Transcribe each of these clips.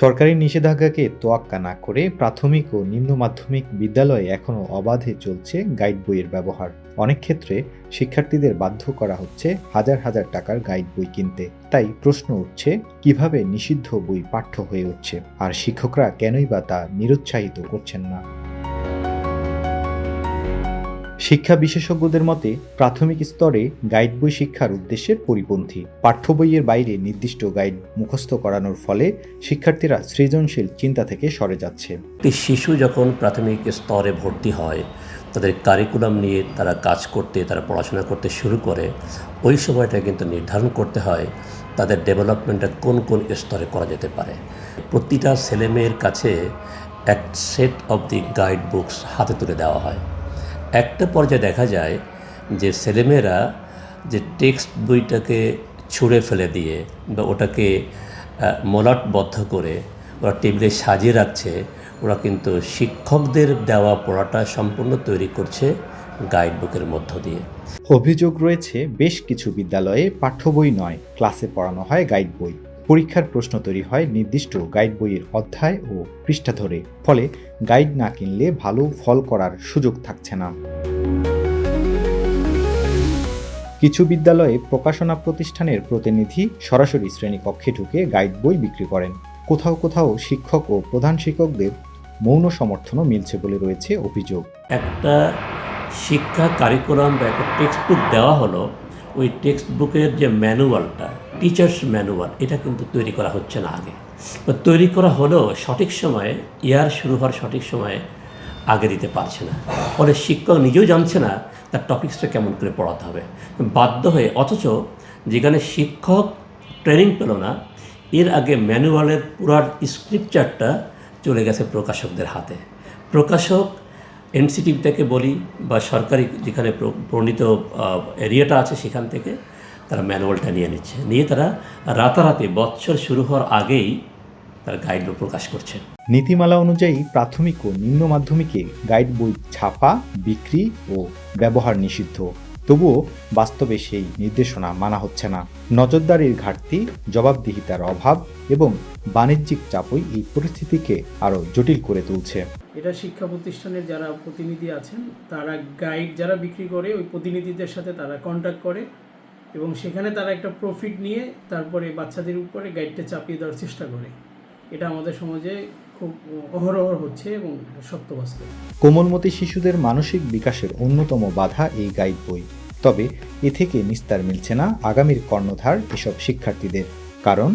সরকারি নিষেধাজ্ঞাকে তোয়াক্কা না করে প্রাথমিক ও নিম্ন মাধ্যমিক বিদ্যালয়ে এখনও অবাধে চলছে গাইড বইয়ের ব্যবহার। অনেক ক্ষেত্রে শিক্ষার্থীদের বাধ্য করা হচ্ছে হাজার হাজার টাকার গাইড বই কিনতে। তাই প্রশ্ন উঠছে, কিভাবে নিষিদ্ধ বই পাঠ্য হয়ে উঠছে, আর শিক্ষকরা কেনই বা তা নিরুৎসাহিত করছেন না? শিক্ষা বিশেষজ্ঞদের মতে প্রাথমিক স্তরে গাইড বই শিক্ষার উদ্দেশ্যে পরিপন্থী। পাঠ্য বইয়ের বাইরে নির্দিষ্ট গাইড মুখস্থ করানোর ফলে শিক্ষার্থীরা সৃজনশীল চিন্তা থেকে সরে যাচ্ছে। একটি শিশু যখন প্রাথমিক স্তরে ভর্তি হয়, তাদের কারিকুলাম নিয়ে তারা কাজ করতে, তারা পড়াশোনা করতে শুরু করে, ওই সময়টা কিন্তু নির্ধারণ করতে হয় তাদের ডেভেলপমেন্টটা কোন কোন স্তরে করা যেতে পারে। প্রতিটা ছেলেমেয়ের কাছে এক set of the guide books হাতে তুলে দেওয়া হয়। একটা পর্যায়ে দেখা যায় যে ছেলেমেয়েরা যে টেক্সট বইটাকে ছুঁড়ে ফেলে দিয়ে বা ওটাকে মলাটবদ্ধ করে ওরা টেবিলে সাজিয়ে রাখছে, ওরা কিন্তু শিক্ষকদের দেওয়া পড়াটা সম্পূর্ণ তৈরি করছে গাইড বুকের মধ্য দিয়ে। অভিযোগ রয়েছে, বেশ কিছু বিদ্যালয়ে পাঠ্য বই নয়, ক্লাসে পড়ানো হয় গাইড বই। পরীক্ষার প্রশ্ন তৈরি হয় নির্দিষ্ট গাইড বইয়ের অধ্যায় ও পৃষ্ঠা ধরে, ফলে গাইড না কিনলে ভালো ফল করার সুযোগ থাকছে না। কিছু বিদ্যালয়ে প্রকাশনা প্রতিষ্ঠানের প্রতিনিধি সরাসরি শ্রেণীকক্ষে ঢুকে গাইড বই বিক্রি করেন। কোথাও কোথাও শিক্ষক ও প্রধান শিক্ষকদের মৌন সমর্থনও মিলছে বলে রয়েছে অভিযোগ। একটা শিক্ষা কারিকুলাম বা একটা টেক্সট বুক দেওয়া হলো, ওই টেক্সট বুকের যে ম্যানুয়ালটা, টিচার্স ম্যানুয়াল, এটা কিন্তু তৈরি করা হচ্ছে না আগে, বা তৈরি করা হলেও সঠিক সময়ে, ইয়ার শুরু হওয়ার সঠিক সময়ে আগে দিতে পারছে না। ফলে শিক্ষক নিজেও জানছে না তার টপিক্সটা কেমন করে পড়াতে হবে, বাধ্য হয়ে, অথচ যেখানে শিক্ষক ট্রেনিং পেল না, এর আগে ম্যানুয়ালের পুরার স্ক্রিপচারটা চলে গেছে প্রকাশকদের হাতে। প্রকাশক এনসিটিভি থেকে বলি বা সরকারি যেখানে প্রণীত এরিয়াটা আছে সেখান থেকে তারা ম্যানুয়ালটা নিয়ে নিচ্ছে, নিয়ে তারা রাতারাতি বৎসর শুরু হওয়ার আগেই তারা গাইড বই প্রকাশ করছে। নীতিমালা অনুযায়ী প্রাথমিক ও নিম্ন মাধ্যমিকে গাইড বই ছাপা, বিক্রি ও ব্যবহার নিষিদ্ধ। তবুও বাস্তবে সেই নির্দেশনা মানা হচ্ছে না। নজরদারির ঘাটতি, জবাবদিহিতার অভাব এবং বাণিজ্যিক চাপই এই পরিস্থিতিকে আরও জটিল করে তুলছে। এটা শিক্ষা প্রতিষ্ঠানের যারা প্রতিনিধি আছেন, তারা গাইড যারা বিক্রি করে ওই প্রতিনিধিদের সাথে তারা কন্ট্যাক্ট করে এবং সেখানে তারা একটা প্রফিট নিয়ে তারপরে বাচ্চাদের উপরে গাইডটা চাপিয়ে দেওয়ার চেষ্টা করে। এটা আমাদের সমাজে খুব অহরহ হচ্ছে এবং সত্য বাস্তব। কোমলমতি শিশুদের মানসিক বিকাশের অন্যতম বাধা এই গাইড বই। তবে এ থেকে নিস্তার মিলছে না আগামীর কর্ণধার এসব শিক্ষার্থীদের। কারণ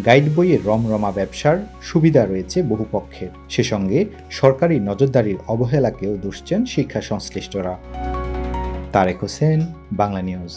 গাইড বইয়ের রমরমা ব্যবসার সুবিধা রয়েছে বহু পক্ষের। সে সঙ্গে সরকারি নজরদারির অবহেলাকেও দুষছেন শিক্ষা সংশ্লিষ্টরা। তারেক হোসেন, বাংলা নিউজ।